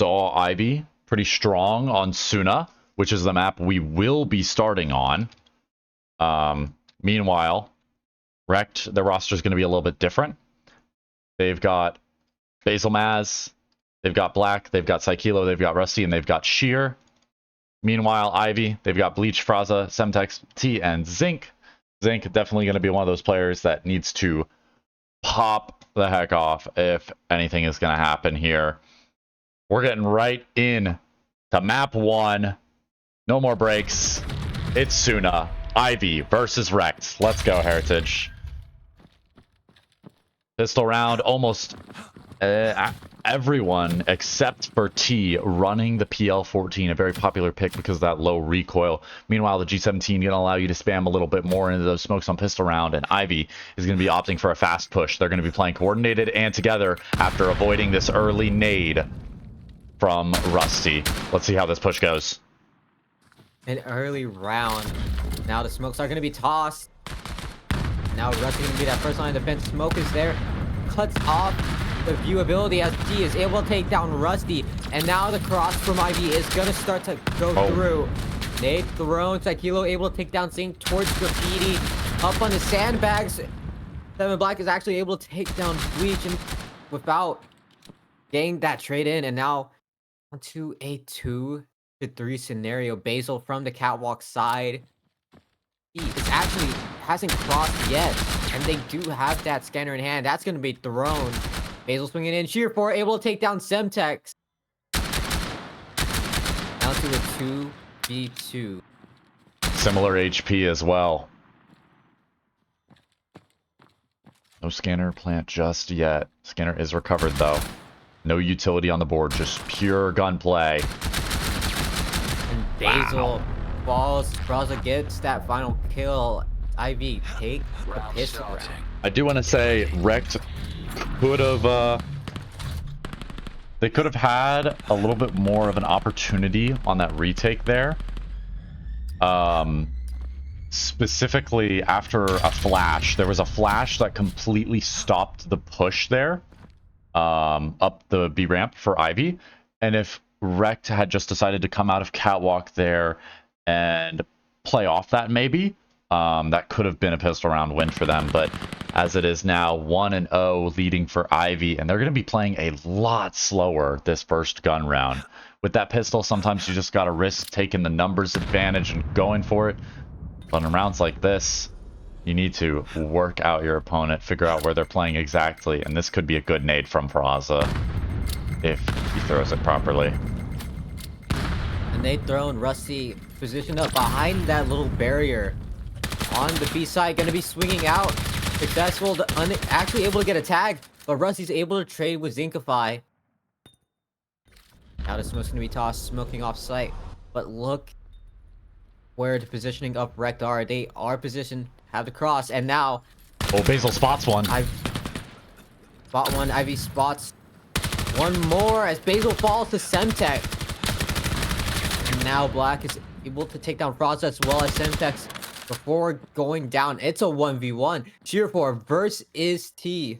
saw Ivy pretty strong on Sunna, which is the map we will be starting on. Meanwhile, REKT, their roster is going to be a little bit different. They've got Basil Maz, they've got Black, they've got Psykilo, they've got Rusty, and they've got Sheer. Meanwhile, Ivy, they've got Bleach, Fraza, Semtex, T, and Zinc. Zinc definitely going to be one of those players that needs to pop the heck off if anything is going to happen here. We're getting right in to map 1. No more breaks. It's Sunna, Ivy versus REKT. Let's go, Heritage. Pistol round, almost everyone except for T running the PL-14, a very popular pick because of that low recoil. Meanwhile, the G17 going to allow you to spam a little bit more into those smokes on pistol round, and Ivy is going to be opting for a fast push. They're going to be playing coordinated and together after avoiding this early nade from Rusty. Let's see how this push goes. An early round. Now the smokes are going to be tossed. Now Rusty going to be that first line of defense. Smoke is there. Cuts off the viewability as T is able to take down Rusty. And now the cross from Ivy is going to start to go through. Nade thrown. Psykilo able to take down Zinc towards Graffiti. Up on the sandbags. Seven Black is actually able to take down Bleach and without getting that trade in. And now onto a 2-3 scenario. Basil from the catwalk side. He is actually hasn't crossed yet, and they do have that scanner in hand. That's going to be thrown. Basil swinging in. Sheer 4 able to take down Semtex. Down to a 2v2. Similar HP as well. No scanner plant just yet. Scanner is recovered though. No utility on the board, just pure gunplay. And Basil falls. Fraza gets that final kill. Ivy take the pistol round. I do want to say REKT could have they could have had a little bit more of an opportunity on that retake there. Specifically after a flash. There was a flash that completely stopped the push there. Up the B ramp for Ivy. And if REKT had just decided to come out of catwalk there and play off that maybe, that could have been a pistol round win for them. But as it is now, 1-0 leading for Ivy, and they're going to be playing a lot slower this first gun round. With that pistol, sometimes you just got to risk taking the numbers advantage and going for it. But in rounds like this, you need to work out your opponent, figure out where they're playing exactly, and this could be a good nade from Fraza if he throws it properly. And they thrown Rusty positioned up behind that little barrier on the B side, going to be swinging out. Successful, actually able to get a tag, but Rusty's able to trade with Zinkify. Now the smoke's going to be tossed, smoking off site, but look where the positioning of REKT are. They are positioned, have the cross, and now Basil spots one. Spot one. Ivy spots one more as Basil falls to Semtex. And now Black is able to take down Fraza as well as Semtex before going down. It's a 1v1. Sheer 4 versus T.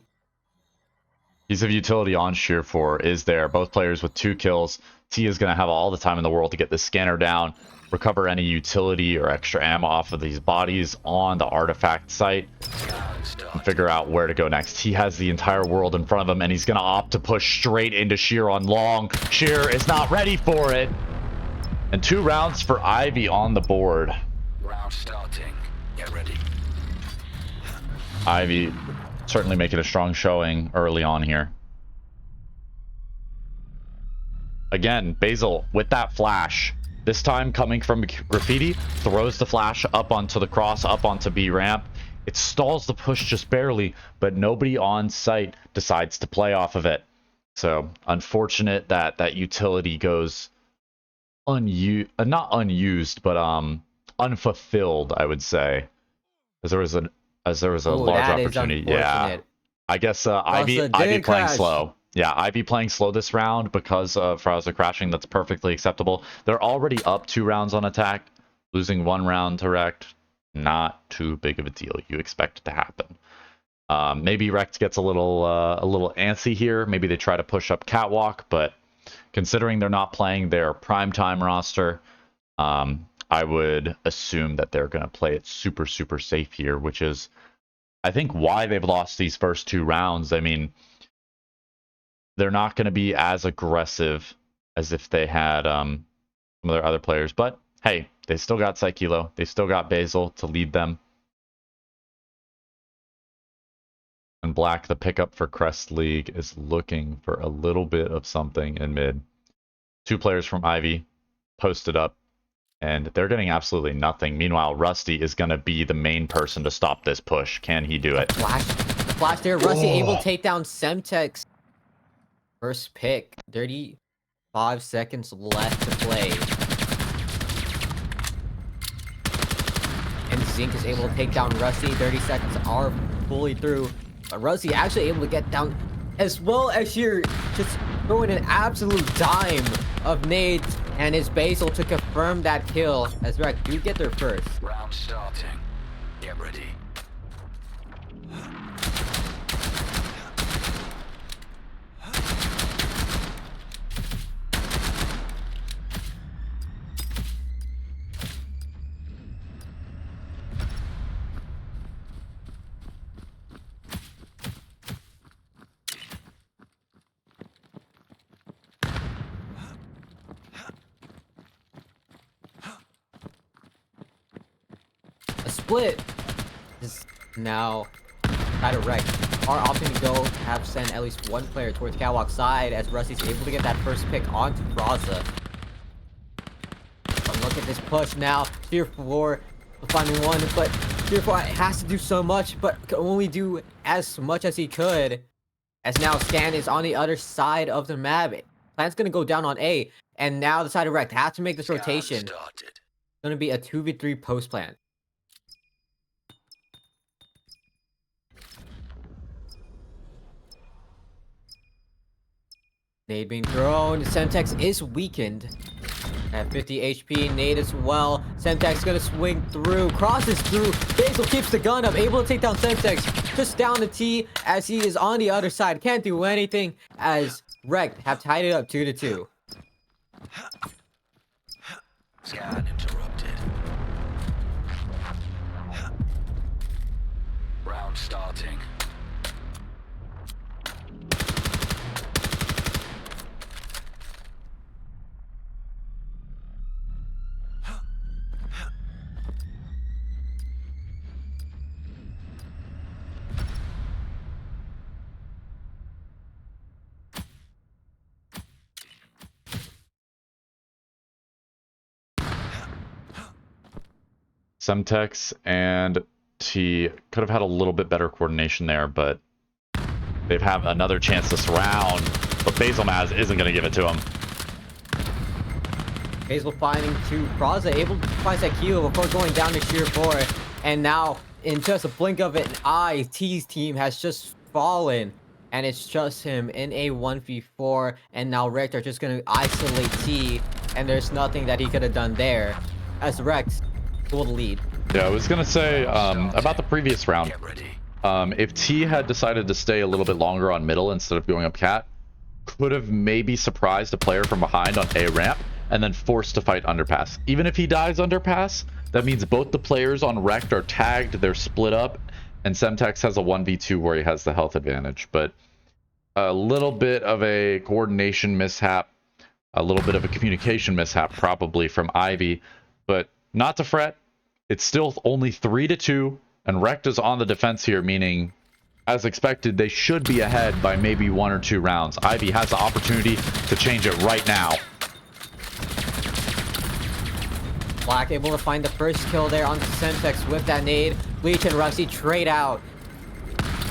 Piece of utility on Sheer 4 is there. Both players with 2 kills. T is going to have all the time in the world to get this scanner down, recover any utility or extra ammo off of these bodies on the artifact site, and figure out where to go next. He has the entire world in front of him, and he's going to opt to push straight into Sheer on long. Sheer is not ready for it. And 2 rounds for Ivy on the board. Round starting. Get ready. Ivy certainly making a strong showing early on here. Again, Basil with that flash. This time coming from Graffiti, throws the flash up onto the cross, up onto B ramp. It stalls the push just barely, but nobody on site decides to play off of it. So unfortunate that that utility goes not unused, but unfulfilled, I would say, as there was a large opportunity. Yeah, I guess Ivy playing slow. Yeah, Ivy playing slow this round because of Fraza crashing. That's perfectly acceptable. They're already up 2 rounds on attack. Losing 1 round to REKT, not too big of a deal. You expect it to happen. Maybe REKT gets a little antsy here. Maybe they try to push up catwalk, but considering they're not playing their primetime roster, I would assume that they're going to play it super, super safe here, which is, I think, why they've lost these first 2 rounds. I mean, they're not going to be as aggressive as if they had some of their other players. But, hey, they still got Psykilo. They still got Basil to lead them. And Black, the pickup for Crest League, is looking for a little bit of something in mid. 2 players from Ivy posted up, and they're getting absolutely nothing. Meanwhile, Rusty is going to be the main person to stop this push. Can he do it? Flash there. Rusty able to take down Semtex. First pick. 35 seconds left to play. And Zink is able to take down Rusty. 30 seconds are fully through. But Rusty actually able to get down, as well as you're just throwing an absolute dime of nades, and his Basil to confirm that kill, as REKT do get their first. Round starting. Get ready. Split is now side of REKT are opting to go have send at least 1 player towards Catwalk side, as Rusty's able to get that first pick onto Braza. But look at this push now. Tier 4 finding 1, but Tier 4 has to do so much, but can only do as much as he could. As now Scan is on the other side of the map. Plan's gonna go down on A, and now the side of REKT has to make this rotation. It's gonna be a 2v3 post plan. Nade being thrown. Semtex is weakened at 50 HP. Nade as well. Semtex gonna swing through. Crosses through. Basil keeps the gun up. Able to take down Semtex. Just down the T as he is on the other side. Can't do anything as REKT have tied it up 2-2. Scan interrupted. Round starting. Semtex and T could have had a little bit better coordination there, but they've had another chance this round. But Basil Maz isn't going to give it to him. Basil finding to Braza, able to find Psykilo before going down to Tier 4. And now, in just a blink of an eye, T's team has just fallen. And it's just him in a 1v4. And now REKT are just going to isolate T. And there's nothing that he could have done there, as REKT will lead. Yeah, I was going to say about the previous round. If T had decided to stay a little bit longer on middle instead of going up cat, could have maybe surprised a player from behind on A ramp and then forced to fight underpass. Even if he dies underpass, that means both the players on REKT are tagged, they're split up, and Semtex has a 1v2 where he has the health advantage. But a little bit of a coordination mishap, a little bit of a communication mishap probably from Ivy, but not to fret. It's still only 3-2, and REKT is on the defense here, meaning, as expected, they should be ahead by maybe 1 or 2 rounds. Ivy has the opportunity to change it right now. Black able to find the first kill there onto Semtex with that nade. Bleach and Rusty trade out.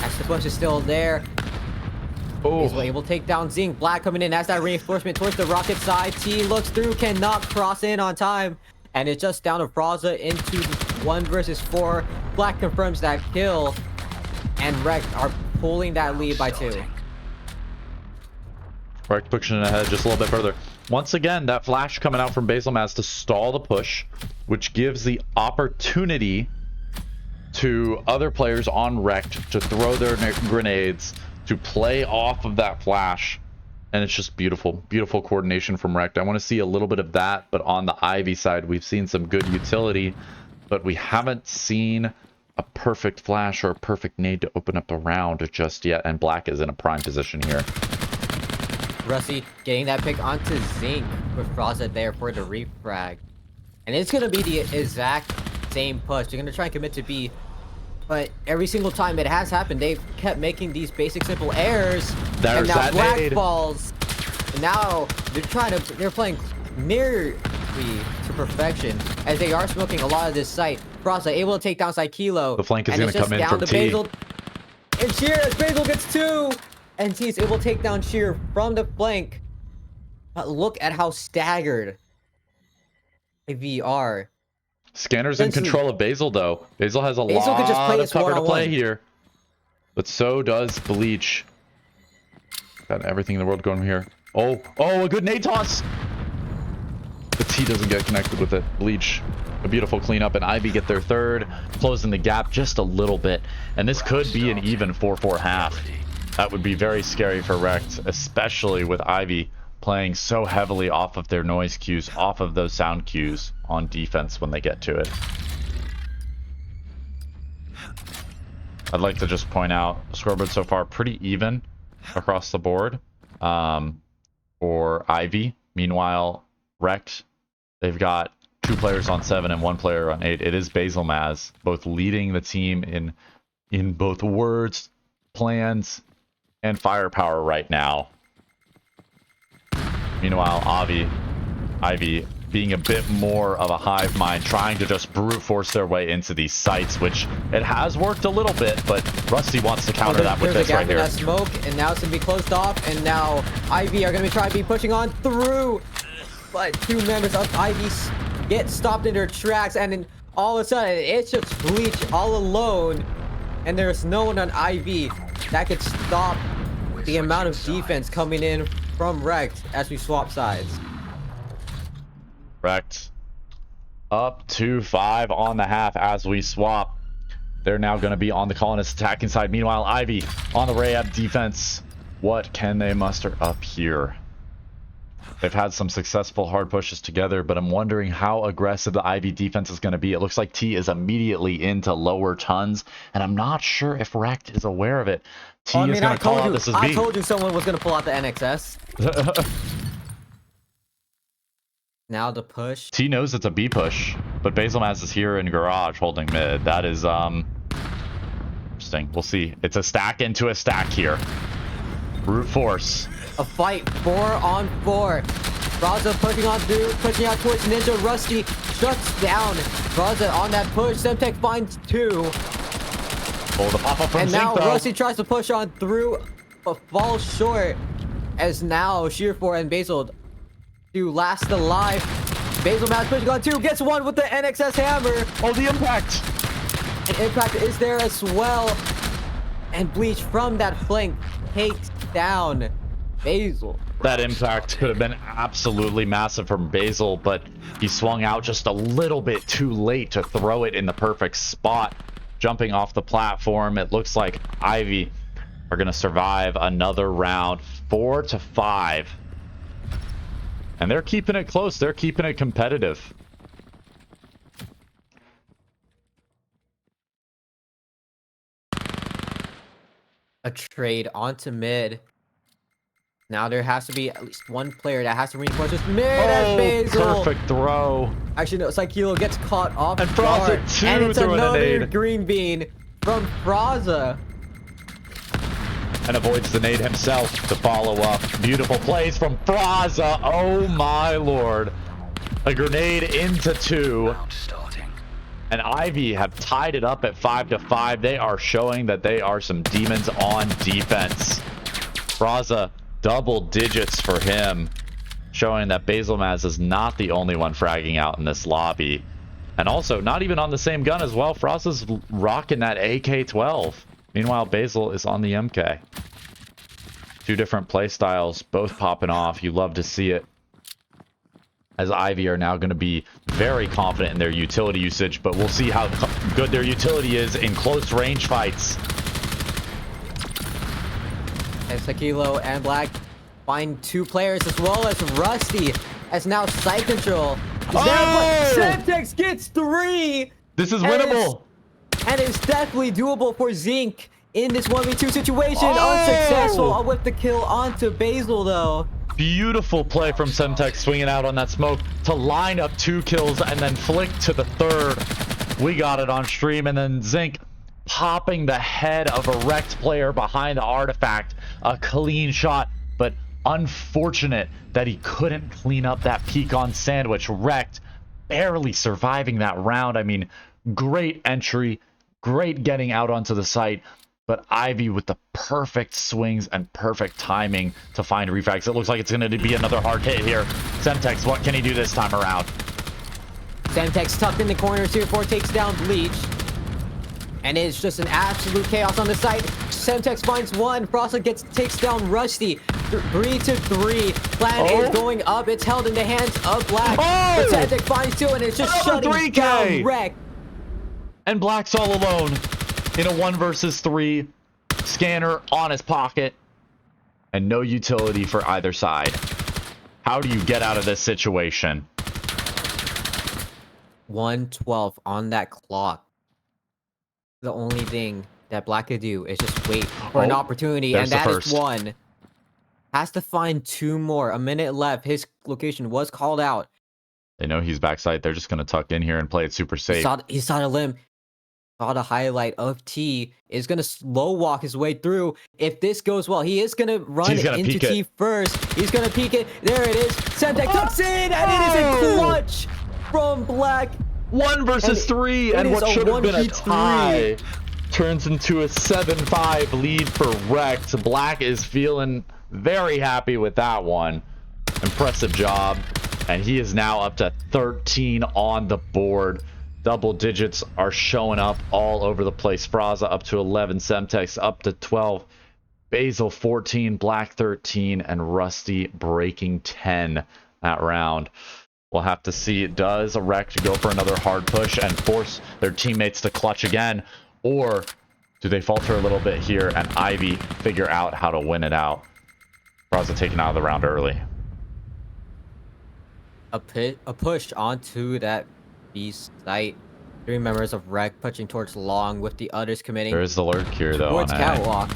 As the push is still there. Oh. He's able to take down Zing. Black coming in as that reinforcement towards the rocket side. T looks through, cannot cross in on time. And it's just down to Braza into 1 versus 4. Black confirms that kill. And REKT are pulling that lead by 2. REKT pushing it ahead just a little bit further. Once again, that flash coming out from Basil Maz to stall the push, which gives the opportunity to other players on REKT to throw their grenades, to play off of that flash, And it's just beautiful, beautiful coordination from REKT. I want to see a little bit of that, but on the Ivy side, we've seen some good utility, but we haven't seen a perfect flash or a perfect nade to open up the round just yet, and Black is in a prime position here. Rusty getting that pick onto Zinc with Froza there for the refrag. And it's going to be the exact same push. They're going to try and commit to B. But every single time it has happened, they've kept making these basic simple errors. There's and now that Black nade. falls. And now they're playing nearly to perfection as they are smoking a lot of this site. Froza able to take down Kilo. The flank is and going it's to come just in down from to T. Basil. And Sheer as Basil gets 2. And T is able to take down Sheer from the flank. But look at how staggered they are. Scanner's in control of Basil, though. Basil has a Basil could just play lot of this cover to play one-on-one. here. But so does Bleach. Got everything in the world going here. Oh, a good nade toss! The T doesn't get connected with it. Bleach, a beautiful cleanup, and Ivy get their third, closing the gap just a little bit. And this could be an even 4-4 half. That would be very scary for REKT, especially with Ivy playing so heavily off of their noise cues, off of those sound cues on defense when they get to it. I'd like to just point out, scoreboard so far pretty even across the board for Ivy. Meanwhile, REKT, they've got 2 players on 7 and 1 player on 8. It is Basil Maz, both leading the team in both words, plans, and firepower right now. Meanwhile, Ivy being a bit more of a hive mind, trying to just brute force their way into these sites, which it has worked a little bit, but Rusty wants to counter that with There's this a gap right in here. that smoke, and now it's gonna be closed off, and now Ivy are gonna be trying to be pushing on through, but 2 members of Ivy get stopped in their tracks, and then all of a sudden it's just Bleach all alone, and there's no one on Ivy that could stop the amount of defense coming in from REKT as we swap sides. REKT up to 5 on the half as we swap. They're now going to be on the colonist attacking side. Meanwhile, Ivy on the Rayab defense. What can they muster up here? They've had some successful hard pushes together, but I'm wondering how aggressive the Ivy defense is going to be. It looks like T is immediately into lower tons, and I'm not sure if REKT is aware of it. T is going to call out this is B. I told you someone was going to pull out the NXS. Now the push. T knows it's a B push, but Basilmaz is here in garage holding mid. That is interesting. We'll see. It's a stack into a stack here. Brute force. A fight 4 on 4. Froza pushing on through, pushing out towards Ninja. Rusty shuts down Froza on that push. Semtech finds 2. Oh, the pop up from And now Zinc, though. Rusty tries to push on through, but falls short. As now Sheer4 and Basil do last alive. Basil Maz pushing on 2, gets 1 with the NXS hammer. Oh, the impact. And impact is there as well. And Bleach from that flank takes down Basil. That impact could have been absolutely massive from Basil, but he swung out just a little bit too late to throw it in the perfect spot. Jumping off the platform, it looks like Ivy are going to survive another round, 4-5. And they're keeping it close. They're keeping it competitive. A trade onto mid. Now there has to be at least one player that has to reinforce this mid as Basil. Perfect throw. Actually, no, Kilo gets caught off And guard. Froza too And it's throwing a another nade. green bean from Froza. And avoids the nade himself to follow up. Beautiful plays from Froza. Oh my lord. A grenade into 2. Round starting. And Ivy have tied it up at 5-5. They are showing that they are some demons on defense. Froza, double digits for him. Showing that Basilmaz is not the only one fragging out in this lobby. And also, not even on the same gun as well. Froza's rocking that AK-12. Meanwhile, Basil is on the MK. 2 different play styles, both popping off. You love to see it. As Ivy are now going to be very confident in their utility usage, but we'll see how good their utility is in close range fights. And Sakilo and Black find 2 players as well as Rusty as now side control. Semtex gets 3. This is winnable. And it's definitely doable for Zinc in this 1v2 situation. Unsuccessful with the kill onto Vail though. Beautiful play from Semtex swinging out on that smoke to line up 2 kills and then flick to the 3rd. We got it on stream, and then Zinc popping the head of a REKT player behind the artifact. A clean shot, but unfortunate that he couldn't clean up that peek on sandwich. REKT barely surviving that round. I mean, great entry, great getting out onto the site, but Ivy with the perfect swings and perfect timing to find refrags. It looks like it's going to be another hard hit here. Semtex, what can he do this time around? Semtex tucked in the corner. Tier 4 takes down Bleach. And it's just an absolute chaos on the site. Semtex finds 1. Frosta takes down Rusty. 3-3. Plan is going up. It's held in the hands of Black. But Semtex finds 2, and it's just shutting down REKT. And Black's all alone in a 1 versus 3. Scanner on his pocket. And no utility for either side. How do you get out of this situation? 1:12 on that clock. The only thing that Black could do is just wait for an opportunity, and that is 1. Has to find 2 more. A minute left. His location was called out. They know he's backside. They're just going to tuck in here and play it super safe. He saw the limb. Saw the highlight of T. Is going to slow walk his way through. If this goes well, he is going to run into T first. He's going to peek it. There it is. Semtex tucks in, and it is a clutch from Black. 1 versus 3, and what should have been a tie turns into a 7-5 lead for REKT. Black is feeling very happy with that one. Impressive job. And he is now up to 13 on the board. Double digits are showing up all over the place. Fraza up to 11, Semtex up to 12, Vail 14, Black 13, and Rusty breaking 10 that round. We'll have to see, does REKT go for another hard push and force their teammates to clutch again? Or do they falter a little bit here and Ivy figure out how to win it out? Fraza taken out of the round early. A push onto that B site. 3 members of REKT pushing towards long with the others committing. There is the lurk here though. Towards catwalk.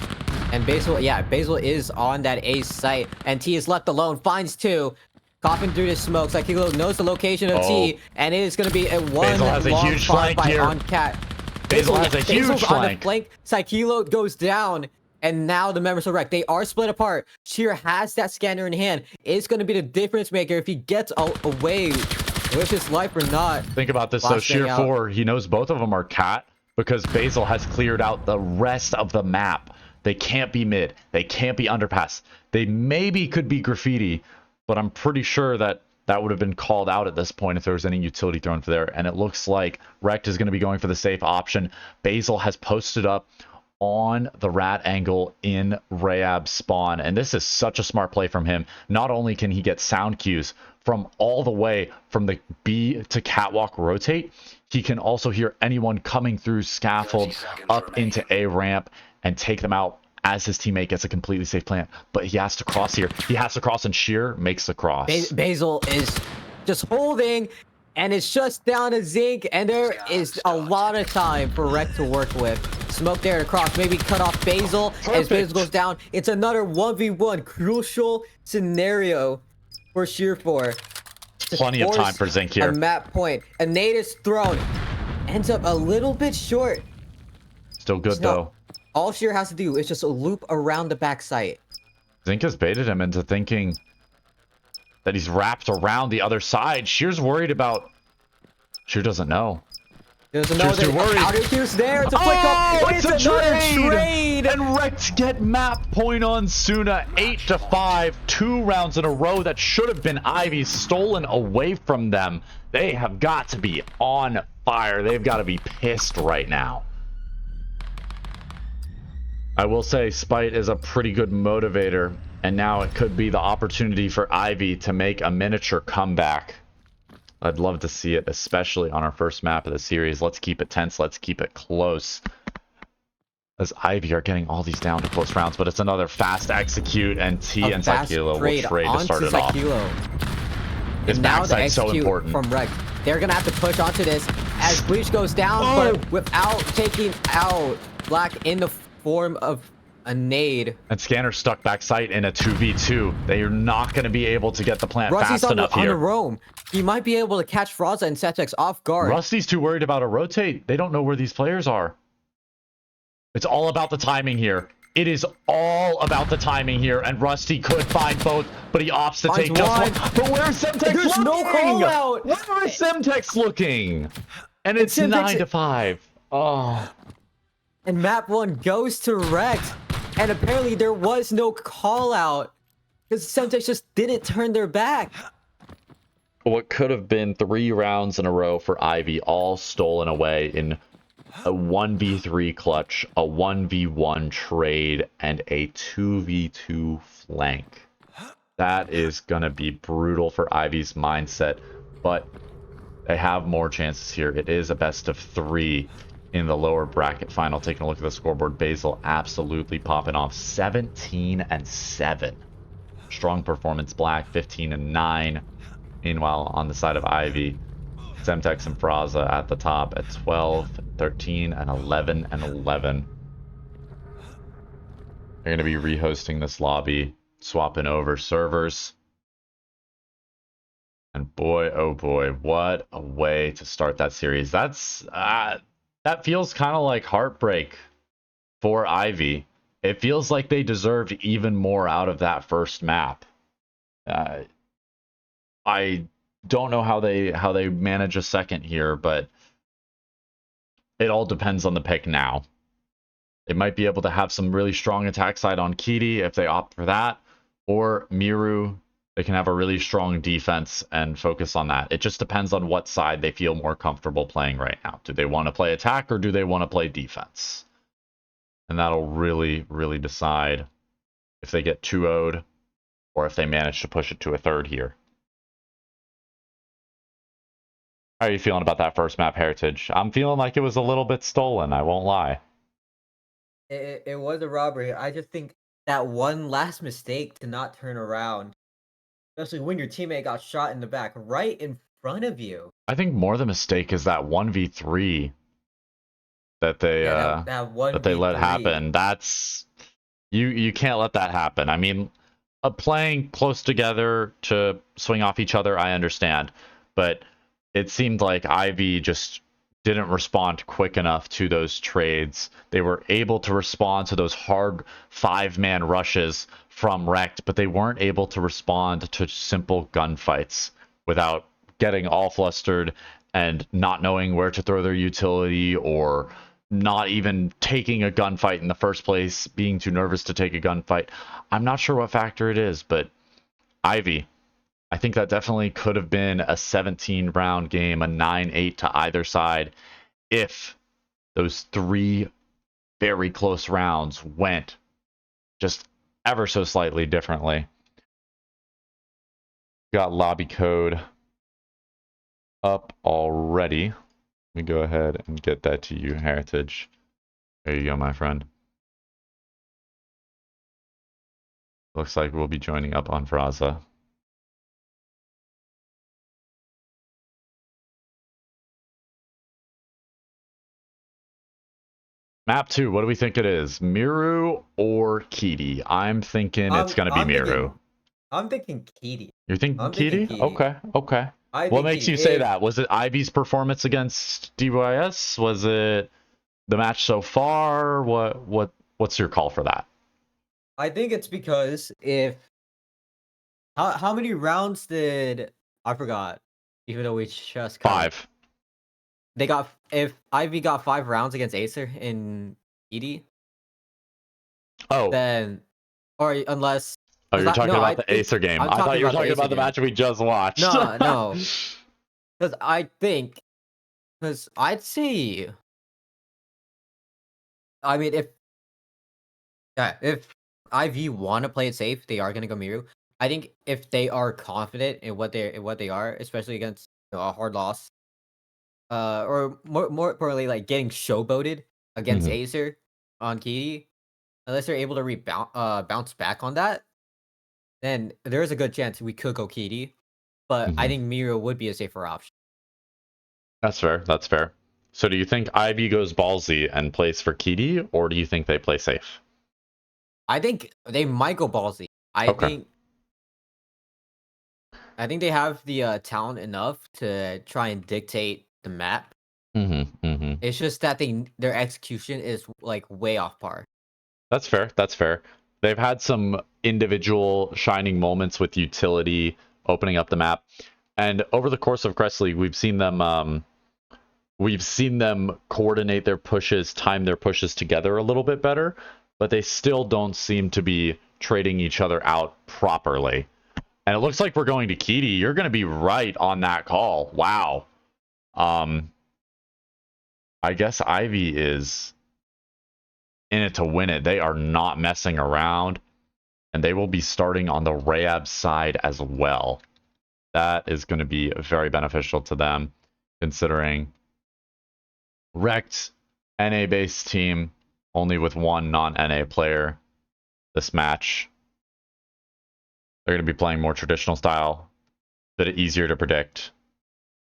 And Vail is on that A site. And T is left alone, finds 2. Coughing through the smoke. Psychilo knows the location of T, and it is going to be a 1 Vail has a huge flank here. On Cat. Vail has a huge flank. Psychilo goes down, and now the members of REKT, they are split apart. Sheer has that scanner in hand. It's going to be the difference maker if he gets away with his life or not. Think about this though. Sheer 4, he knows both of them are Cat because Vail has cleared out the rest of the map. They can't be mid. They can't be underpass. They maybe could be graffiti, but I'm pretty sure that that would have been called out at this point if there was any utility thrown for there. And it looks like REKT is going to be going for the safe option. Vail has posted up on the rat angle in Rayab spawn. And this is such a smart play from him. Not only can he get sound cues from all the way from the B to catwalk rotate, he can also hear anyone coming through scaffold up into A ramp and take them out as his teammate gets a completely safe plant. But he has to cross here. He has to cross, and Sheer makes the cross. Vail is just holding, and it's just down to Zinc, and there is a lot of time for REKT to work with. Smoke there to cross, maybe cut off Vail. As Vail goes down, it's another 1v1 crucial scenario for Sheer 4. Plenty of time for Zinc here. A map point. A nade is thrown. Ends up a little bit short. Still good though. All Sheer has to do is just a loop around the backside. Zinc has baited him into thinking that he's wrapped around the other side. Sheer's worried about... Sheer doesn't know. Doesn't know that outer cue's there. It's a flick up. It's another trade! And REKT get map point on Sunna. 8-5. 2 rounds in a row that should have been Ivy stolen away from them. They have got to be on fire. They've got to be pissed right now. I will say Spite is a pretty good motivator, and now it could be the opportunity for Ivy to make a miniature comeback. I'd love to see it, especially on our first map of the series. Let's keep it tense. Let's keep it close. As Ivy are getting all these down to close rounds, but it's another fast execute, and T and fast Sakilo will trade trade to start onto it off. His And now the backside's so execute important. from REKT. They're gonna have to push onto this as Bleach goes down, but without taking out Black in the form of a nade. And Scanner stuck backside in a 2v2. They are not going to be able to get the plant Rusty's fast enough on here. the roam. He might be able to catch Fraza and Setex off guard. Rusty's too worried about a rotate. They don't know where these players are. It's all about the timing here. It is all about the timing here, and Rusty could find both, but he opts to take just one. But where's Semtex There's looking? no call out. Where is Semtex looking? And it's Semtex 9-5. Oh. And map 1 goes to REKT. And apparently there was no call out because Semtex just didn't turn their back. What could have been 3 rounds in a row for Ivy, all stolen away in a 1v3 clutch, a 1v1 trade, and a 2v2 flank. That is going to be brutal for Ivy's mindset, but they have more chances here. It is a best of 3 in the lower bracket final. Taking a look at the scoreboard, Basil absolutely popping off 17-7. Strong performance, Black 15-9. Meanwhile, on the side of Ivy, Semtex and Fraza at the top at 12, 13, and 11 and 11. They're going to be rehosting this lobby, swapping over servers. And boy, oh boy, what a way to start that series. That feels kind of like heartbreak for Ivy. It feels like they deserved even more out of that first map. I don't know how they manage a second here, but it all depends on the pick now. They might be able to have some really strong attack side on Kitty if they opt for that, or Miru, they can have a really strong defense and focus on that. It just depends on what side they feel more comfortable playing right now. Do they want to play attack or do they want to play defense? And that'll really, really decide if they get 2-0'd or if they manage to push it to a third here. How are you feeling about that first map, Heritage? I'm feeling like it was a little bit stolen, I won't lie. It was a robbery. I just think that one last mistake to not turn around, especially when your teammate got shot in the back right in front of you. I think more the mistake is that 1v3 that they that they let happen. That's you can't let that happen. I mean, playing close together to swing off each other, I understand, but it seemed like Ivy just didn't respond quick enough to those trades. They were able to respond to those hard 5-man rushes from REKT, but they weren't able to respond to simple gunfights without getting all flustered and not knowing where to throw their utility, or not even taking a gunfight in the first place, being too nervous to take a gunfight. I'm not sure what factor it is, but Ivy, I think that definitely could have been a 17-round game, a 9-8 to either side, if those 3 very close rounds went just ever so slightly differently. Got lobby code up already. Let me go ahead and get that to you, Heritage. There you go, my friend. Looks like we'll be joining up on Fraza. Map 2, what do we think it is? Miru or Kitty? I'm thinking it's going to be Miru. I'm thinking Kitty. You're thinking Kitty? Okay, okay. What makes you say that? Was it Ivy's performance against DYS? Was it the match so far? What's your call for that? I think it's because if how many rounds did I forgot? Even though we just 5. They got, if Ivy got 5 rounds against Acer in ED. Oh. Then, or unless. Oh, you're talking about the Acer game. I thought you were talking about the match we just watched. No, no. Because I think, because I'd see. I mean, if IV want to play it safe, they are gonna go Miru. I think if they are confident in what they are, especially against a hard loss, or more importantly, like getting showboated against Acer, on Kitty, unless they're able to rebound, bounce back on that, then there is a good chance we could go Kitty. But I think Miro would be a safer option. That's fair. That's fair. So do you think Ivy goes ballsy and plays for Kitty, or do you think they play safe? I think they might go ballsy. I think they have the talent enough to try and dictate the map. It's just that their execution is like way off par. That's fair. That's fair. They've had some individual shining moments with utility opening up the map, and over the course of Crest League, we've seen them coordinate their pushes, time their pushes together a little bit better, but they still don't seem to be trading each other out properly. And it looks like we're going to Kitty. You're going to be right on that call. Wow. I guess Ivy is in it to win it. They are not messing around, and they will be starting on the Rayab side as well. That is going to be very beneficial to them, considering REKT, NA-based team, only with one non-NA player this match. They're going to be playing more traditional style, a bit easier to predict,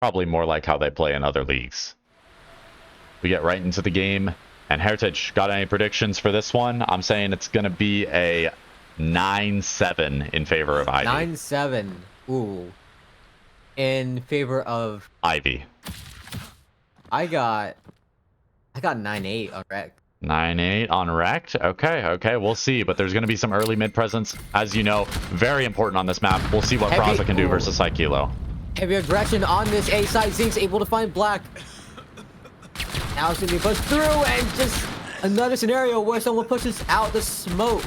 probably more like how they play in other leagues. We get right into the game, and Heritage, got any predictions for this one? I'm saying it's going to be a 9-7 in favor of Ivy. 9-7. Ooh. In favor of Ivy. I got 9-8 on REKT. 9-8 on REKT. Okay, we'll see. But there's going to be some early mid presence, as you know, very important on this map. We'll see what Fraza can do versus Psykilo. Heavy aggression on this A side. Zink's able to find Black. Now it's going to be pushed through, and just another scenario where someone pushes out the smoke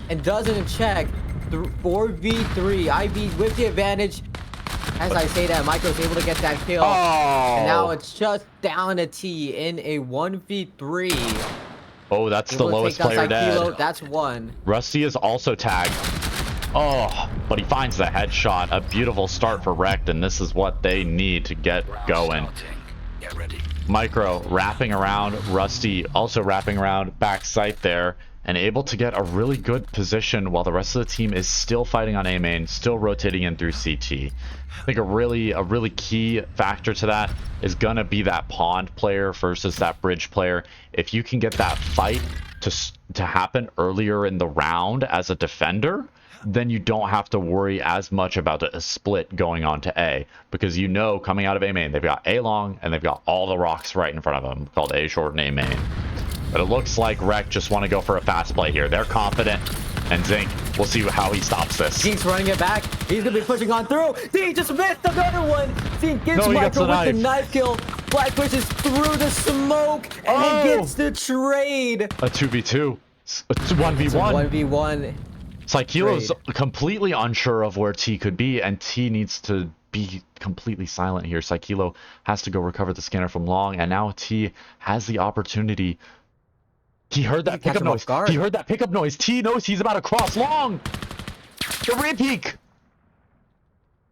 and doesn't check. 4v3. Ivy with the advantage. As I say that, Micro's able to get that kill. And now it's just down a T in a 1v3. Oh, that's the lowest player dead. That's one. Rusty is also tagged. Oh, but he finds the headshot. A beautiful start for REKT, and this is what they need to get going. Get ready. Micro wrapping around, Rusty also wrapping around back site there, and able to get a really good position while the rest of the team is still fighting on A main, still rotating in through CT. I think a really key factor to that is gonna be that pond player versus that bridge player. If you can get that fight to happen earlier in the round as a defender, then you don't have to worry as much about a split going on to A, because you know coming out of A main they've got A long and they've got all the rocks right in front of them called A short and A main. But it looks like REKT just want to go for a fast play here. They're confident, and Zink, we'll see how he stops this. Zink's running it back. He's going to be pushing on through. Zink just missed another one. Zink gives Micro with the knife kill. Black pushes through the smoke, and he gets the trade. A 2v2. A 1v1. It's a 1v1. Psykilo's completely unsure of where T could be, and T needs to be completely silent here. Psykilo has to go recover the scanner from long, and now T has the opportunity. He heard that pickup noise. He heard that pickup noise. T knows he's about to cross long. The repeak.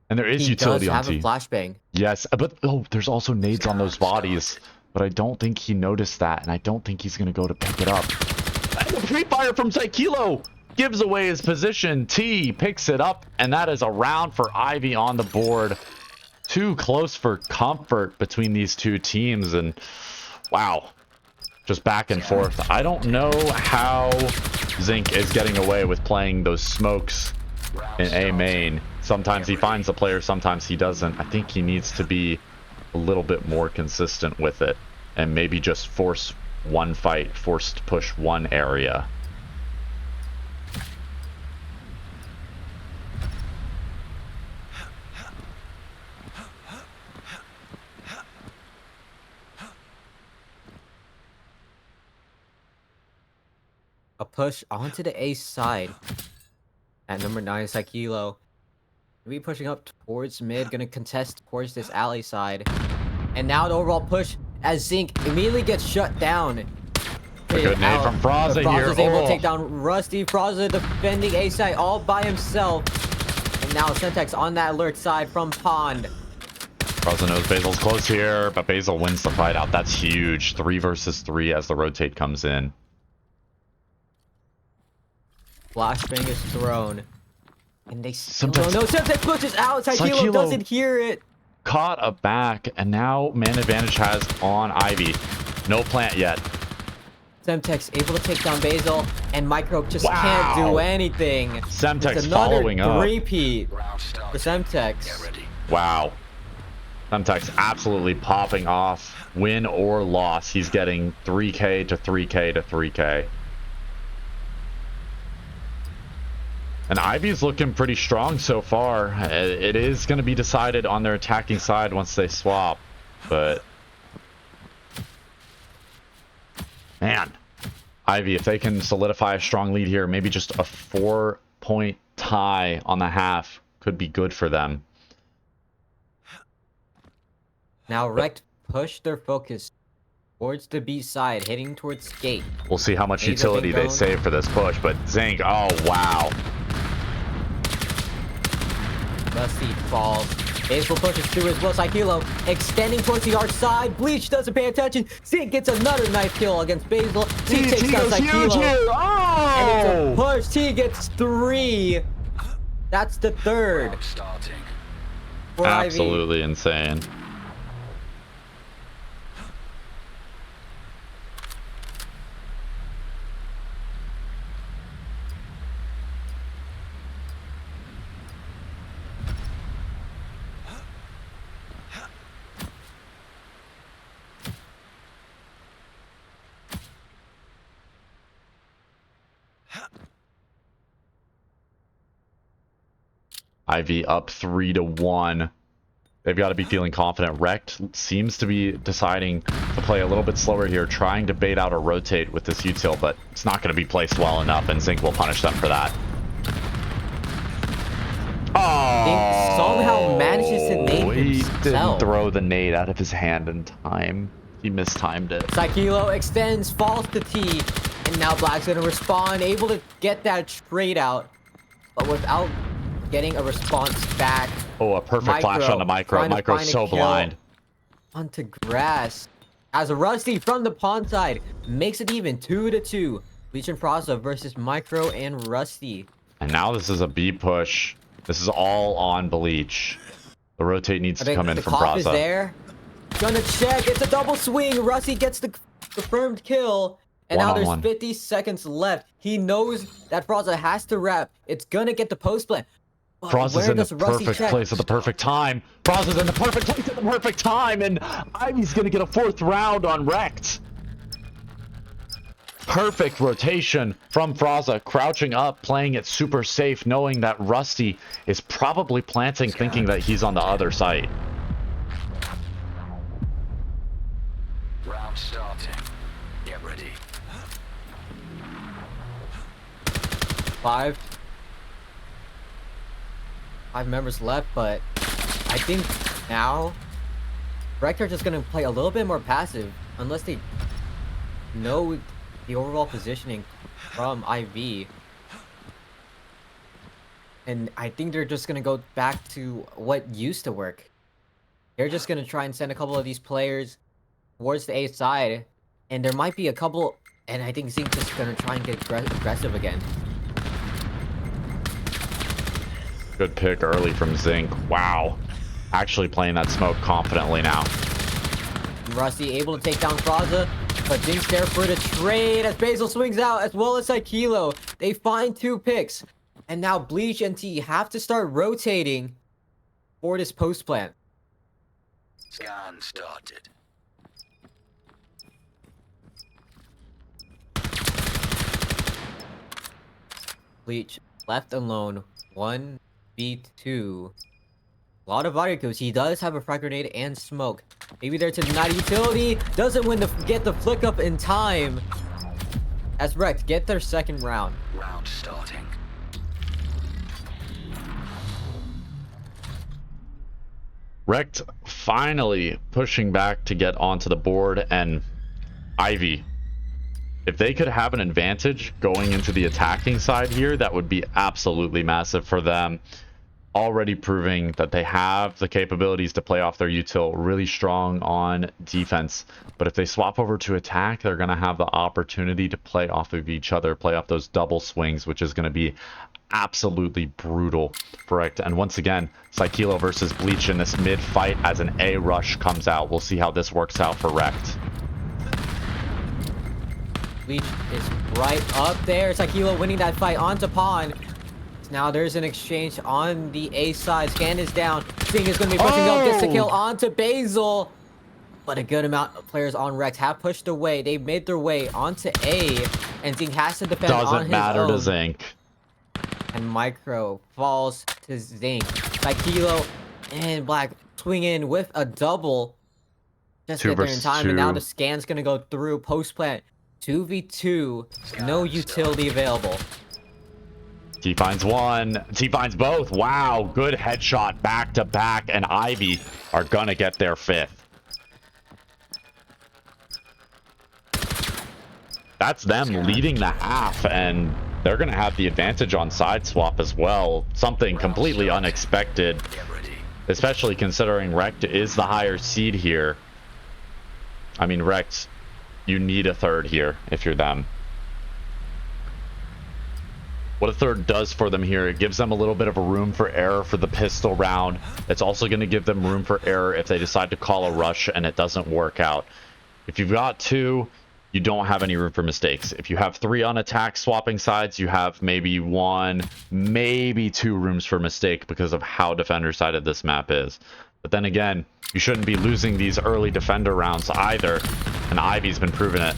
And there is utility on T. He does have a flashbang. Yes, but there's also nades on those bodies. But I don't think he noticed that, and I don't think he's going to go to pick it up. And the pre-fire from Psykilo gives away his position. T picks it up, and that is a round for Ivy on the board. Too close for comfort between these two teams, and wow. Just back and forth. I don't know how Zink is getting away with playing those smokes in A main. Sometimes he finds the player, sometimes he doesn't. I think he needs to be a little bit more consistent with it, and maybe just force one fight, force to push one area. A push onto the A side. At number 9, Psykilo. Maybe pushing up towards mid, gonna contest towards this alley side. And now the overall push as Zink immediately gets shut down. A good nade from Fraza here. Fraza's able to take down Rusty. Fraza defending A side all by himself. And now Sentex on that alert side from Pond. Fraza knows Basil's close here, but Basil wins the fight out. That's huge. 3 versus 3 as the rotate comes in. Flashbang is thrown. And they still Semtex- don't know. Semtex pushes out. Saikilo doesn't hear it. Caught a back, and now man advantage has on Ivy. No plant yet. Semtex able to take down Basil, and Micro just Wow. can't do anything. Semtex It's another following up. repeat Round for starting. Semtex. Get ready. Wow. Semtex absolutely popping off. Win or loss, he's getting 3K to 3K to 3K. And Ivy's looking pretty strong so far. It is going to be decided on their attacking side once they swap. But man, Ivy, if they can solidify a strong lead here, maybe just a 4-point tie on the half could be good for them. Now REKT push their focus towards the B side, heading towards Skate. We'll see how much Laser utility being they thrown. save for this push, but Zinc, oh wow. Rusty falls. Basil pushes through as well. Saikilo extending towards the arch side. Bleach doesn't pay attention. Zink gets another knife kill against Basil. T takes down Saikilo. And it's a push. T gets 3. That's the third Round starting. for Ivy. Absolutely insane. Ivy up 3-1. They've got to be feeling confident. REKT seems to be deciding to play a little bit slower here, trying to bait out a rotate with this util, but it's not going to be placed well enough, and Zinc will punish them for that. Oh! somehow manages to nade He himself. didn't throw the nade out of his hand in time. He mistimed it. Saikilo extends, falls to T, and now Black's gonna respond, able to get that trade out, but without getting a response back. Oh, a perfect flash on the Micro. trying to Micro's find a so kill blind. Onto grass. As Rusty from the pond side makes it even 2-2. Bleach and Froza versus Micro and Rusty. And now this is a B push. This is all on Bleach. The rotate needs to come in the from cop is Froza. there. Gonna check. It's a double swing. Rusty gets the confirmed kill. And now there's 50 seconds left. He knows that Froza has to wrap. It's gonna get the post plant. But Froza's where in the does Rusty perfect check? place at the perfect time. Froza's in the perfect place at the perfect time, and Ivy's gonna get a 4th round on REKT. Perfect rotation from Froza, crouching up, playing it super safe, knowing that Rusty is probably planting, thinking that he's on the other side. Round starting. Get ready. 5 members left, but I think now REKT are just gonna play a little bit more passive unless they know the overall positioning from IV. And I think they're just gonna go back to what used to work. They're just gonna try and send a couple of these players towards the A side, and there might be a couple, and I think Zink's just gonna try and get aggressive again. Good pick early from Zinc. Wow. Actually playing that smoke confidently now. Rusty able to take down Froza, but Zink's there for the trade as Basil swings out, as well as Saikilo. They find 2 picks, and now Bleach and T have to start rotating for this post plant. Scan started. Bleach left alone, 1v2. A lot of body kills. He does have a frag grenade and smoke. Maybe there to deny utility. Doesn't get the flick up in time. As REKT get their 2nd round. Round starting. REKT finally pushing back to get onto the board, and Ivy, if they could have an advantage going into the attacking side here, that would be absolutely massive for them. already proving that they have the capabilities to play off their util really strong on defense. But if they swap over to attack, they're going to have the opportunity to play off of each other, play off those double swings, which is going to be absolutely brutal for REKT. And once again, Psykilo versus Bleach in this mid fight as an A rush comes out. We'll see how this works out for REKT. Bleach is right up there. Psykilo winning that fight onto Pawn. Now there's an exchange on the A side. Scan is down. Zing is going to be pushing up. Gets the kill onto Basil. But a good amount of players on REKT have pushed away. They made their way onto A. And Zing has to defend on his own. Doesn't matter to Zink. And Micro falls to Zing. Psykilo and Black swing in with a double. Just get there in time. And now the scan's going to go through. Post plant. 2v2. No utility available. T finds one. T finds both. Wow, good headshot back to back, and Ivy are gonna get their fifth. That's them leading the half, and they're gonna have the advantage on side swap as well. Something completely unexpected, especially considering REKT is the higher seed here. I mean, REKT, you need a third here if you're them. What a third does for them here, it gives them a little bit of a room for error for the pistol round. It's also going to give them room for error if they decide to call a rush and it doesn't work out. If you've got two, you don't have any room for mistakes. If you have three on attack swapping sides, you have maybe one, maybe two rooms for mistake because of how defender-sided this map is. But then again, you shouldn't be losing these early defender rounds either, and Ivy's been proving it.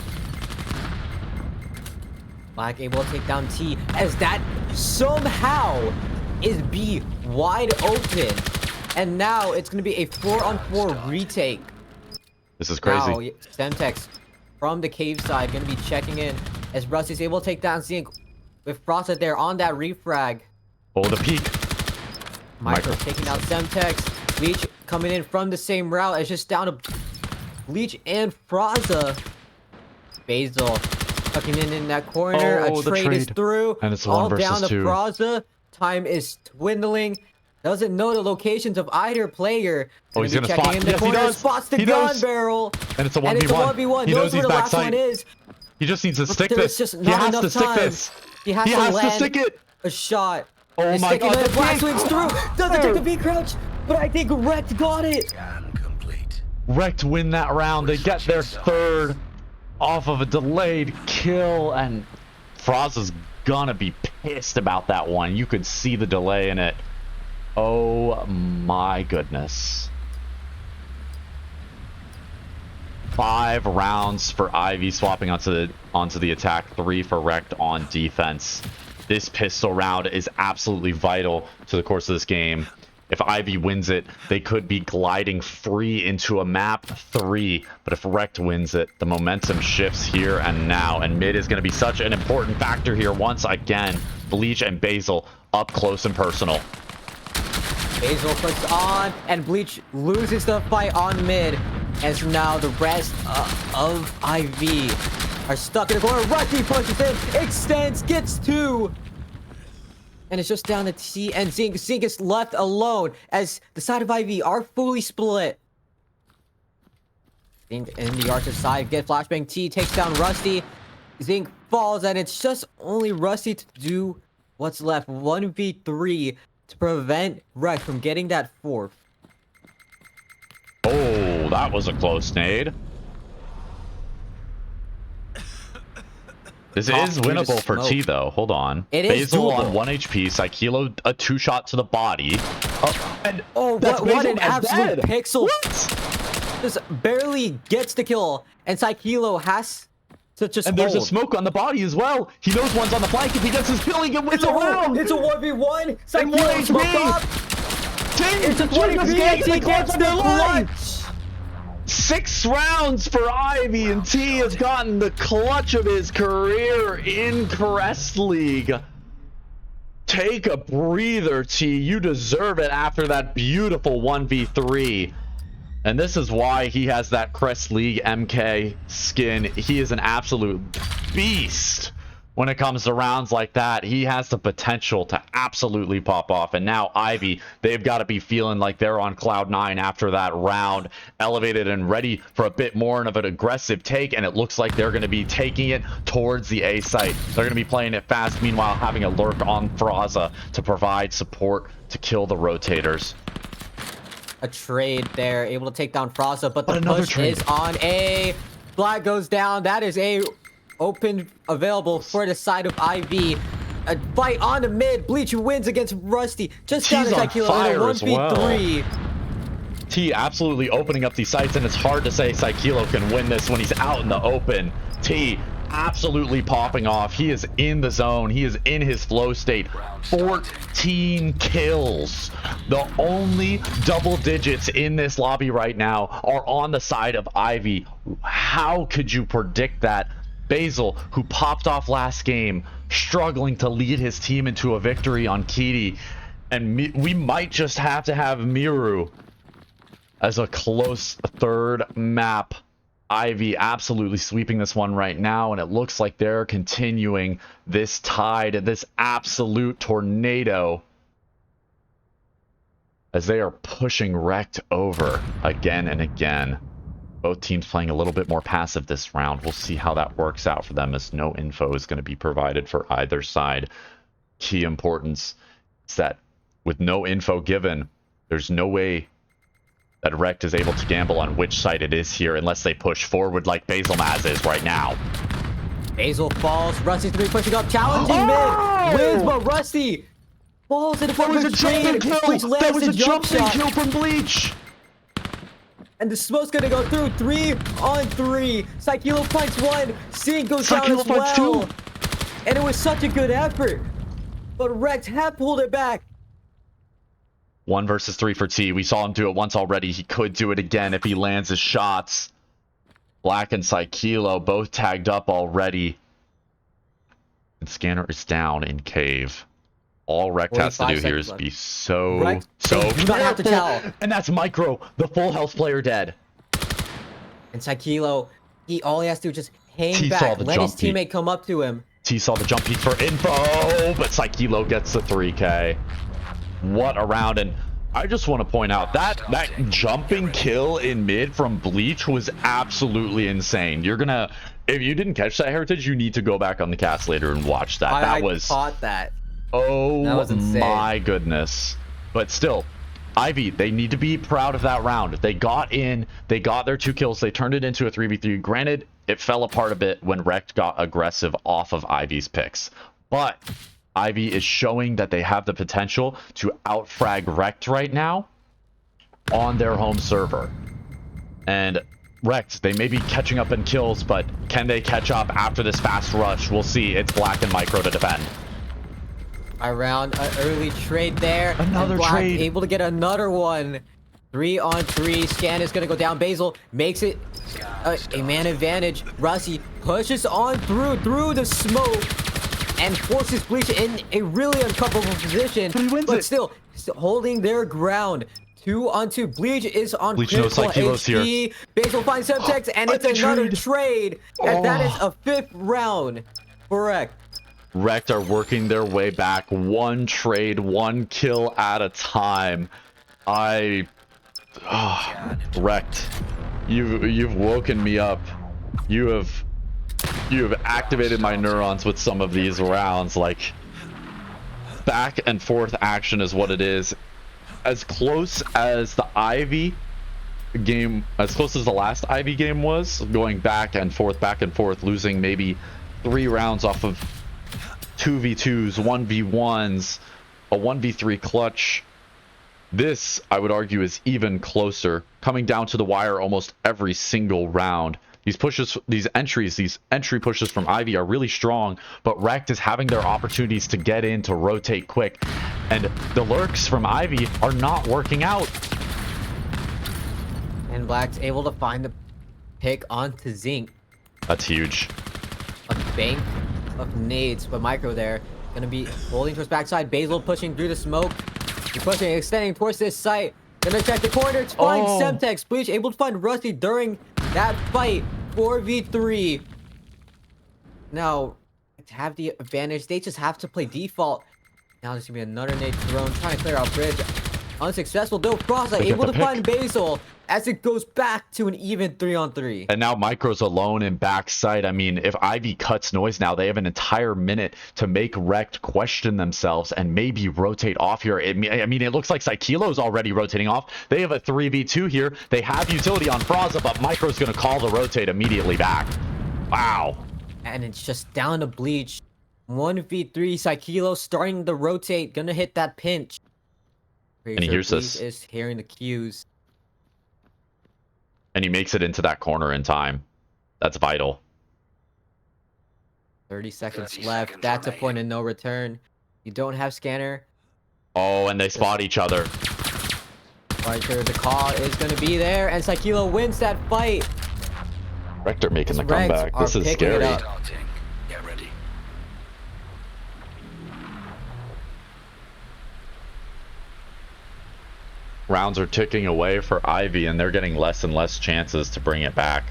Black able to take down T as that somehow is B wide open. And now it's going to be a 4-on-4 retake. This is crazy. Now, Semtex from the cave side going to be checking in as Rusty's able to take down Zink with Frosta there on that refrag. Oh, the peak. Micro's taking out Semtex. Bleach coming in from the same route. It's just down to Bleach and Fraza. Basil tucking in that corner. A trade is through. And it's all one down versus to two. Fraza. Time is dwindling. Doesn't know the locations of either player. Oh, he's gonna checking spot. in the Yes, corner. he does. Spots the He gun knows. barrel. And it's a 1v1. And it's a 1v1. He knows where he's the last backside. one is. He just needs to stick There's this. just He not has enough to stick time. this. He has He to has to land stick it. a shot. Oh my god. The black the swings peak. through. Doesn't take the V crouch. But I think REKT got it. Scan complete. REKT win that round. They get their third off of a delayed kill, and Fraza's gonna be pissed about that one. You could see the delay in it. Oh my goodness. 5 rounds for Ivy swapping onto the attack, 3 for REKT on defense. This pistol round is absolutely vital to the course of this game. If Ivy wins it, they could be gliding free into a map 3. But if REKT wins it, the momentum shifts here and now. And mid is going to be such an important factor here once again. Bleach and Basil up close and personal. Basil puts on, and Bleach loses the fight on mid. As now the rest of IV are stuck in the corner. Rusty pushes in, extends, gets 2. And it's just down to T and Zink. Zink is left alone as the side of IV are fully split. Zink in the Archer side, get flashbang. T takes down Rusty. Zink falls, and it's just only Rusty to do what's left. 1v3 to prevent REKT from getting that 4th. Oh, that was a close nade. This is winnable for T, though. Hold on. It is Basil doable. on 1 HP. Psykilo, a 2-shot to the body. And Oh, that's what Basil an as absolute dead. pixel. Just barely gets the kill. And Psykilo has to just And there's a hold. smoke on the body as well. He knows one's on the flank. If he gets his kill, he can win the round. It's a 1v1. And Psykilo 1 smoke HP. up. It's It's a 1v3. He gets the clutch. 6 rounds for Ivy, and T has gotten the clutch of his career in Crest League. Take a breather, T. You deserve it after that beautiful 1v3. And this is why he has that Crest League MK skin. He is an absolute beast when it comes to rounds like that. He has the potential to absolutely pop off. And now Ivy, they've got to be feeling like they're on cloud 9 after that round, elevated and ready for a bit more of an aggressive take. And it looks like they're going to be taking it towards the A site. They're going to be playing it fast, meanwhile having a lurk on Fraza to provide support to kill the rotators. A trade there, able to take down Fraza, but the push trade is on A. Black goes down. That is A open available for the side of IV. A fight on the mid. Bleach wins against Rusty. Just down to Saikilo in a 1v3. T absolutely opening up these sites, and it's hard to say Saikilo can win this when he's out in the open. T absolutely popping off. He is in the zone. He is in his flow state. 14 kills. The only double digits in this lobby right now are on the side of Ivy. How could you predict that? Basil, who popped off last game, struggling to lead his team into a victory on Kitty. And we might just have to have Miru as a close third map. Ivy absolutely sweeping this one right now, and it looks like they're continuing this tide, this absolute tornado, as they are pushing REKT over again and again. Both teams playing a little bit more passive this round. We'll see how that works out for them, as no info is going to be provided for either side. Key importance is that with no info given, there's no way that REKT is able to gamble on which side it is here unless they push forward like Basil Maz is right now. Basil falls. Rusty's going to be pushing up. Challenging mid. Wins, but Rusty falls in the front of the trade. That was a jumping kill from Bleach. And the smoke's going to go through. 3-on-3. Saikilo finds one. Sing goes down as well. Two. And it was such a good effort. But REKT had pulled it back. 1 versus 3 for T. We saw him do it once already. He could do it again if he lands his shots. Black and Saikilo both tagged up already. And Scanner is down in cave. All REKT has to do here is be so careful. And that's Micro, the full health player, dead. And Saikilo, all he has to do is just hang back, let his teammate come up to him. T saw the jump peek for info, but Saikilo gets the 3K. What a round. And I just want to point out that jumping kill in mid from Bleach was absolutely insane. You're gonna, if you didn't catch that, Heritage, you need to go back on the cast later and watch that. I caught that. Oh my goodness. But still, Ivy, they need to be proud of that round. They got in, they got their 2 kills, they turned it into a 3v3. Granted, it fell apart a bit when REKT got aggressive off of Ivy's picks, but Ivy is showing that they have the potential to outfrag REKT right now on their home server. And REKT, they may be catching up in kills, but can they catch up after this fast rush? We'll see. It's Black and Micro to defend. Around an early trade there. Another trade. Able to get another one. 3-on-3. Scan is going to go down. Basil makes it a man advantage. Rusty pushes on through the smoke and forces Bleach in a really uncomfortable position. But he wins it. Still holding their ground. 2-on-2. Bleach is on Bleach knows Saikilo's here. Basil finds Semtex, and it's another trade. And that is a 5th round for REKT. REKT are working their way back. 1 trade, 1 kill at a time. REKT, you've woken me up. You have activated my neurons with some of these rounds. Like, back and forth action is what it is. As close as the Ivy game, as close as the last Ivy game was, going back and forth, losing maybe 3 rounds off of 2v2s, 1v1s, a 1v3 clutch. This, I would argue, is even closer, coming down to the wire almost every single round. These pushes, these entry pushes from Ivy are really strong, but REKT is having their opportunities to get in, to rotate quick, and the lurks from Ivy are not working out. And Black's able to find the pick onto Zinc. That's huge. A bank of nades, but Micro there gonna be holding towards backside. Basil pushing through the smoke. He's pushing, extending towards this site. Gonna check the corner to find Semtex. Bleach able to find Rusty during that fight. 4v3. Now, REKT have the advantage. They just have to play default. Now there's gonna be another nade thrown, trying to clear out bridge. Unsuccessful though. Froza They get able the to pick. find Basil as it goes back to an even 3-on-3. And now Micro's alone in backside. I mean, if Ivy cuts noise now, they have an entire minute to make REKT question themselves and maybe rotate off here. I mean, it looks like Psykilo's already rotating off. They have a 3v2 here. They have utility on Froza, but Micro's going to call the rotate immediately back. Wow. And it's just down to Bleach. 1v3, Psykilo starting to rotate, gonna hit that pinch. And he hears Bleach this. is hearing the cues. And he makes it into that corner in time. That's vital. 30 seconds 30 left. seconds That's a remaining. point of no return. You don't have scanner. Oh, and they spot each other. Right there, the call is gonna be there, and Psykilo wins that fight. REKT making the These Reks comeback. are This is picking it scary. up. Starting. Get ready. Rounds are ticking away for Ivy, and they're getting less and less chances to bring it back.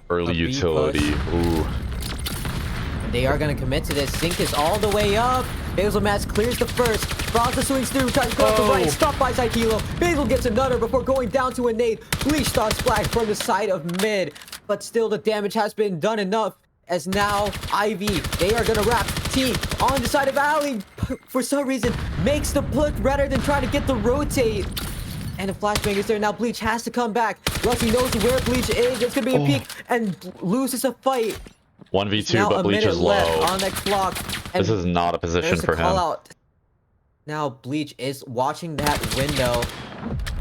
Early A B utility. Ooh. And they are gonna commit to this. Sync is all the way up. Basil Mats clears the first. Froza swings through, tries to go up the right. Stopped by Psykilo. Basil gets another before going down to a nade. Bleach thought splash from the side of mid. But still, the damage has been done enough. As now, Ivy, they are gonna wrap T on the side of Alley. For some reason, makes the push rather than trying to get the rotate. And the flashbang is there. Now Bleach has to come back. Rusty knows where Bleach is. It's gonna be a peek and loses a fight. 1v2, Now but a Bleach minute is left low. on that clock. And This is not a position there's a for him. call out. Now Bleach is watching that window.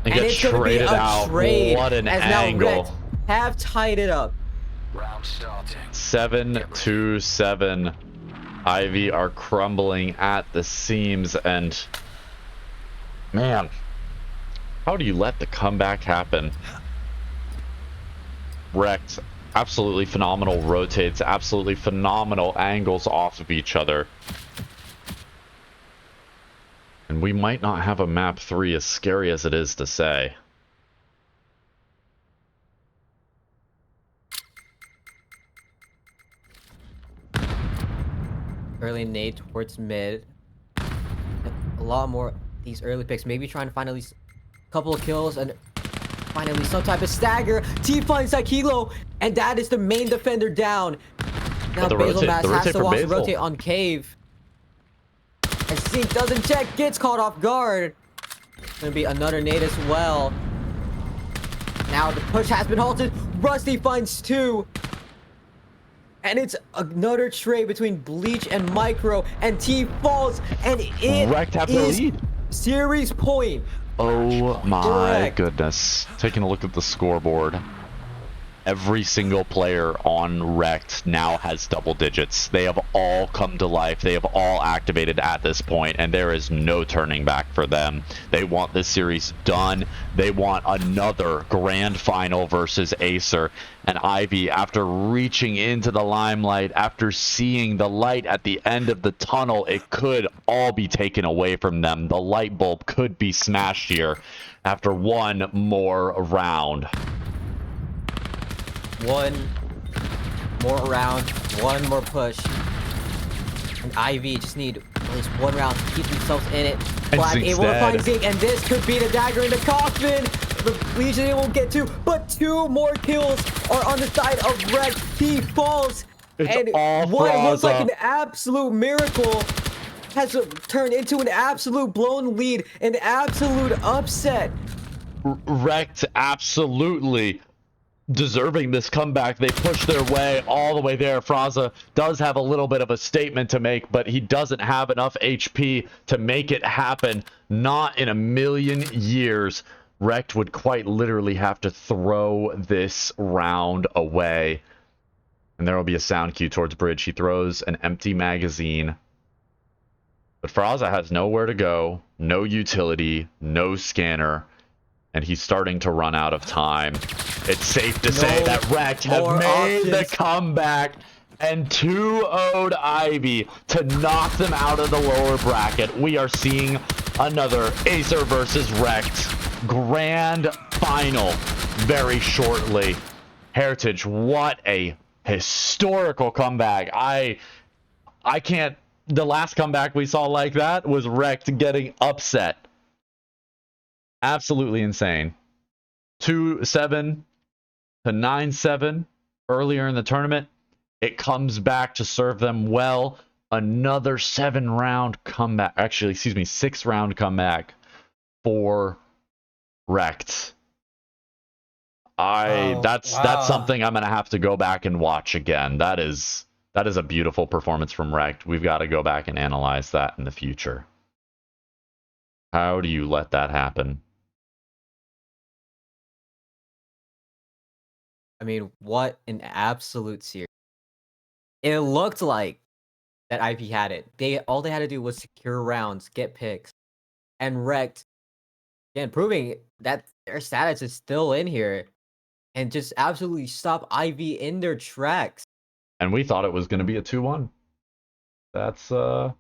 He And gets it's gonna be traded a out. trade. What an as angle. now REKT have tied it up. Round starting. 7-7. Ivy are crumbling at the seams, and man, how do you let the comeback happen? REKT, absolutely phenomenal rotates, absolutely phenomenal angles off of each other. And we might not have a map 3, as scary as it is to say. Early nade towards mid. A lot more these early picks. Maybe trying to find at least a couple of kills and find at least some type of stagger. T finds Psykilo, and that is the main defender down. Now the Basil rotate- Mats the has rotate to for watch Basil. rotate on Cave. And Sync doesn't check, gets caught off guard. Gonna be another nade as well. Now the push has been halted. Rusty finds 2. And it's another trade between Bleach and Micro, and T falls, and it REKT have the is lead. series point. Oh my Correct. goodness. Taking a look at the scoreboard. Every single player on REKT now has double digits. They have all come to life. They have all activated at this point, and there is no turning back for them. They want this series done. They want another grand final versus Acer. And Ivy, after reaching into the limelight, after seeing the light at the end of the tunnel, it could all be taken away from them. The light bulb could be smashed here after one more round. One more round, one more push. And Ivy just need at least one round to keep themselves in it. Black Zink's able to dead. find Zink, and this could be the dagger in the coffin. The Legion they won't get to, but 2 more kills are on the side of REKT. He falls, It's and all what looks like Froza. an absolute miracle has turned into an absolute blown lead, an absolute upset. REKT absolutely deserving this comeback. They push their way all the way there. Froza does have a little bit of a statement to make, but he doesn't have enough HP to make it happen. Not in a million years. REKT would quite literally have to throw this round away. And there will be a sound cue towards Bridge. He throws an empty magazine. But Fraza has nowhere to go, no utility, no scanner, and he's starting to run out of time. It's safe to say that REKT have more made the options. comeback and 2-0'd Ivy to knock them out of the lower bracket. We are seeing another Acer versus REKT grand final very shortly. Heritage, what a historical comeback. I can't... The last comeback we saw like that was REKT getting upset. Absolutely insane. 2-7 to 9-7 earlier in the tournament. It comes back to serve them well. Another 7-round comeback. Actually, excuse me, 6-round comeback for REKT. That's something I'm gonna have to go back and watch again. That is a beautiful performance from REKT. We've got to go back and analyze that in the future. How do you let that happen? I mean, what an absolute series. It looked like that Ivy had it. All they had to do was secure rounds, get picks, and REKT, again, proving that their status is still in here, and just absolutely stop Ivy in their tracks. And we thought it was going to be a 2-1. That's a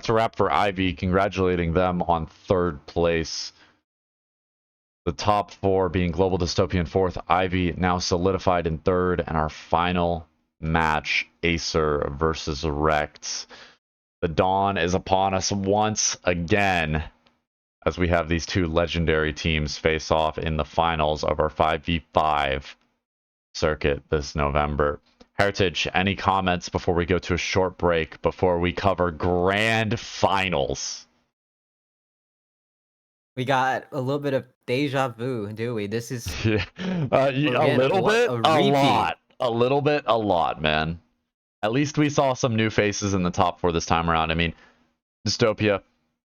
wrap for Ivy. Congratulating them on 3rd place. The top 4 being Global Dystopian 4th, Ivy now solidified in 3rd, and our final match, Acer versus REKT. The dawn is upon us once again as we have these 2 legendary teams face off in the finals of our 5v5 circuit this November. Heritage, any comments before we go to a short break, before we cover grand finals? We got a little bit of deja vu, do we? This is a little bit, a little bit, a lot, man. At least we saw some new faces in the top 4 this time around. I mean, Dystopia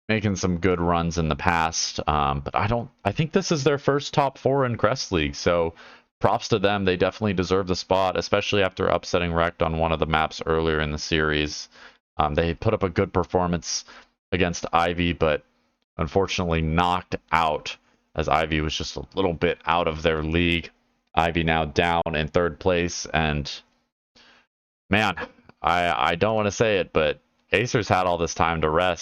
making some good runs in the past, but I think this is their first top 4 in Crest League, so props to them. They definitely deserve the spot, especially after upsetting REKT on one of the maps earlier in the series. They put up a good performance against Ivy, but unfortunately knocked out as Ivy was just a little bit out of their league. Ivy now down in 3rd place, and man, I don't want to say it, but Acer's had all this time to rest.